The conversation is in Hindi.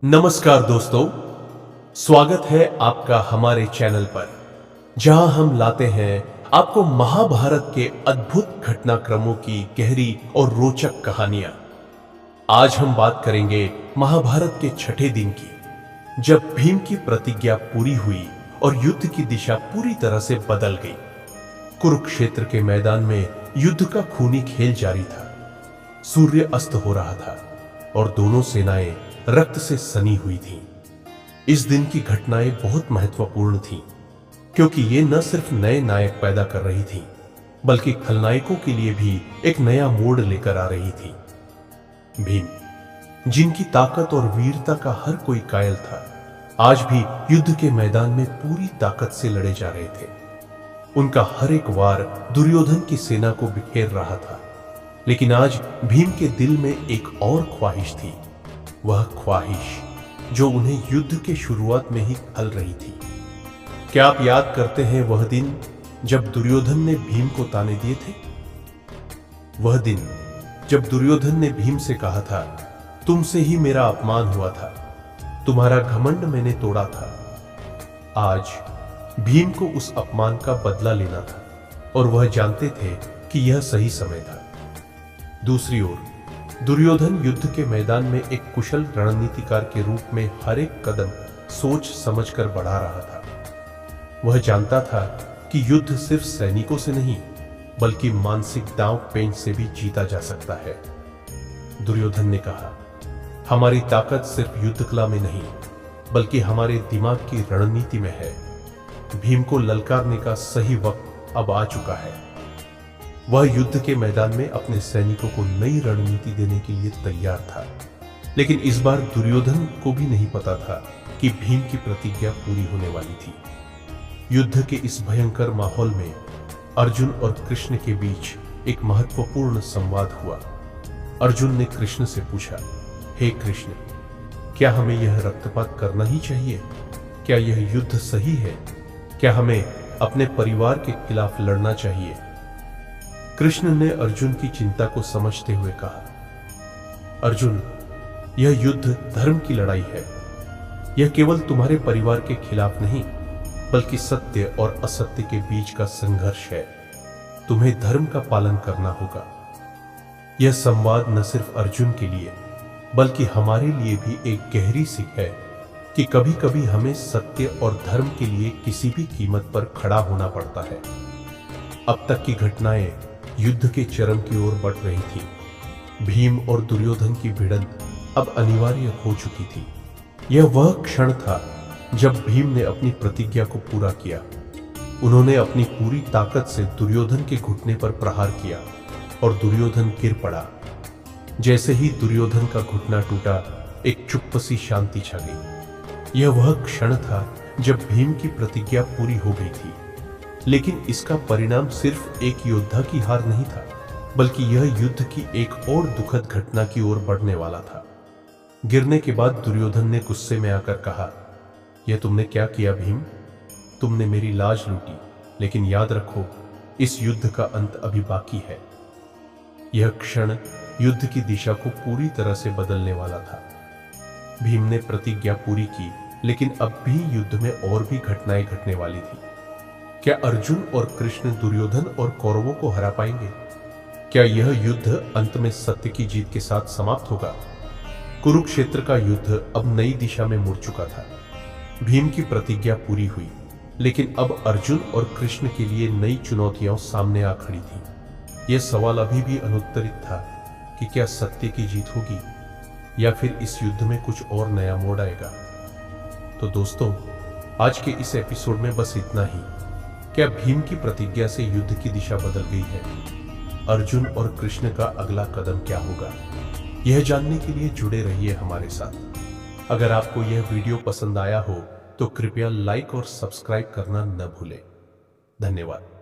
नमस्कार दोस्तों, स्वागत है आपका हमारे चैनल पर, जहां हम लाते हैं आपको महाभारत के अद्भुत घटनाक्रमों की गहरी और रोचक कहानियां। आज हम बात करेंगे महाभारत के छठे दिन की, जब भीम की प्रतिज्ञा पूरी हुई और युद्ध की दिशा पूरी तरह से बदल गई। कुरुक्षेत्र के मैदान में युद्ध का खूनी खेल जारी था। सूर्य अस्त हो रहा था और दोनों सेनाएं रक्त से सनी हुई थीं। इस दिन की घटनाएं बहुत महत्वपूर्ण थीं, क्योंकि ये न सिर्फ नए नायक पैदा कर रही थीं, बल्कि खलनायकों के लिए भी एक नया मोड़ लेकर आ रही थी। भीम, जिनकी ताकत और वीरता का हर कोई कायल था, आज भी युद्ध के मैदान में पूरी ताकत से लड़े जा रहे थे। उनका हर एक वार दुर्योधन की सेना को बिखेर रहा था। लेकिन आज भीम के दिल में एक और ख्वाहिश थी, वह ख्वाहिश जो उन्हें युद्ध के शुरुआत में ही खल रही थी। क्या आप याद करते हैं वह दिन जब दुर्योधन ने भीम को ताने दिए थे? वह दिन जब दुर्योधन ने भीम से कहा था, तुमसे ही मेरा अपमान हुआ था, तुम्हारा घमंड मैंने तोड़ा था। आज भीम को उस अपमान का बदला लेना था और वह जानते थे कि यह सही समय था। दूसरी ओर दुर्योधन युद्ध के मैदान में एक कुशल रणनीतिकार के रूप में हर एक कदम सोच समझकर बढ़ा रहा था। वह जानता था कि युद्ध सिर्फ सैनिकों से नहीं, बल्कि मानसिक दांव पेंच से भी जीता जा सकता है। दुर्योधन ने कहा, हमारी ताकत सिर्फ युद्ध कला में नहीं, बल्कि हमारे दिमाग की रणनीति में है। भीम को ललकारने का सही वक्त अब आ चुका है। वह युद्ध के मैदान में अपने सैनिकों को नई रणनीति देने के लिए तैयार था। लेकिन इस बार दुर्योधन को भी नहीं पता था कि भीम की प्रतिज्ञा पूरी होने वाली थी। युद्ध के इस भयंकर माहौल में अर्जुन और कृष्ण के बीच एक महत्वपूर्ण संवाद हुआ। अर्जुन ने कृष्ण से पूछा, हे कृष्ण, क्या हमें यह रक्तपात करना ही चाहिए? क्या यह युद्ध सही है? क्या हमें अपने परिवार के खिलाफ लड़ना चाहिए? कृष्ण ने अर्जुन की चिंता को समझते हुए कहा, अर्जुन, यह युद्ध धर्म की लड़ाई है। यह केवल तुम्हारे परिवार के खिलाफ नहीं, बल्कि सत्य और असत्य के बीच का संघर्ष है। तुम्हें धर्म का पालन करना होगा। यह संवाद न सिर्फ अर्जुन के लिए, बल्कि हमारे लिए भी एक गहरी सीख है कि कभी कभी हमें सत्य और धर्म के लिए किसी भी कीमत पर खड़ा होना पड़ता है। अब तक की घटनाएं युद्ध के चरम की ओर बढ़ रही थी। भीम और दुर्योधन की भिड़ंत अब अनिवार्य हो चुकी थी। यह वह क्षण था जब भीम ने अपनी प्रतिज्ञा को पूरा किया। उन्होंने अपनी पूरी ताकत से दुर्योधन के घुटने पर प्रहार किया और दुर्योधन गिर पड़ा। जैसे ही दुर्योधन का घुटना टूटा, एक चुप्प सी शांति छा गई। यह वह क्षण था जब भीम की प्रतिज्ञा पूरी हो गई थी। लेकिन इसका परिणाम सिर्फ एक योद्धा की हार नहीं था, बल्कि यह युद्ध की एक और दुखद घटना की ओर बढ़ने वाला था। गिरने के बाद दुर्योधन ने गुस्से में आकर कहा, यह तुमने क्या किया भीम? तुमने मेरी लाज लूटी, लेकिन याद रखो, इस युद्ध का अंत अभी बाकी है। यह क्षण युद्ध की दिशा को पूरी तरह से बदलने वाला था। भीम ने प्रतिज्ञा पूरी की, लेकिन अब भी युद्ध में और भी घटनाएं घटने वाली थी। क्या अर्जुन और कृष्ण दुर्योधन और कौरवों को हरा पाएंगे? क्या यह युद्ध अंत में सत्य की जीत के साथ समाप्त होगा? कुरुक्षेत्र का युद्ध अब नई दिशा में मुड़ चुका था। भीम की प्रतिज्ञा पूरी हुई, लेकिन अब अर्जुन और कृष्ण के लिए नई चुनौतियां सामने आ खड़ी थी। यह सवाल अभी भी अनुत्तरित था कि क्या सत्य की जीत होगी या फिर इस युद्ध में कुछ और नया मोड़ आएगा। तो दोस्तों, आज के इस एपिसोड में बस इतना ही। क्या भीम की प्रतिज्ञा से युद्ध की दिशा बदल गई है? अर्जुन और कृष्ण का अगला कदम क्या होगा? यह जानने के लिए जुड़े रहिए हमारे साथ। अगर आपको यह वीडियो पसंद आया हो तो कृपया लाइक और सब्सक्राइब करना न भूलें। धन्यवाद।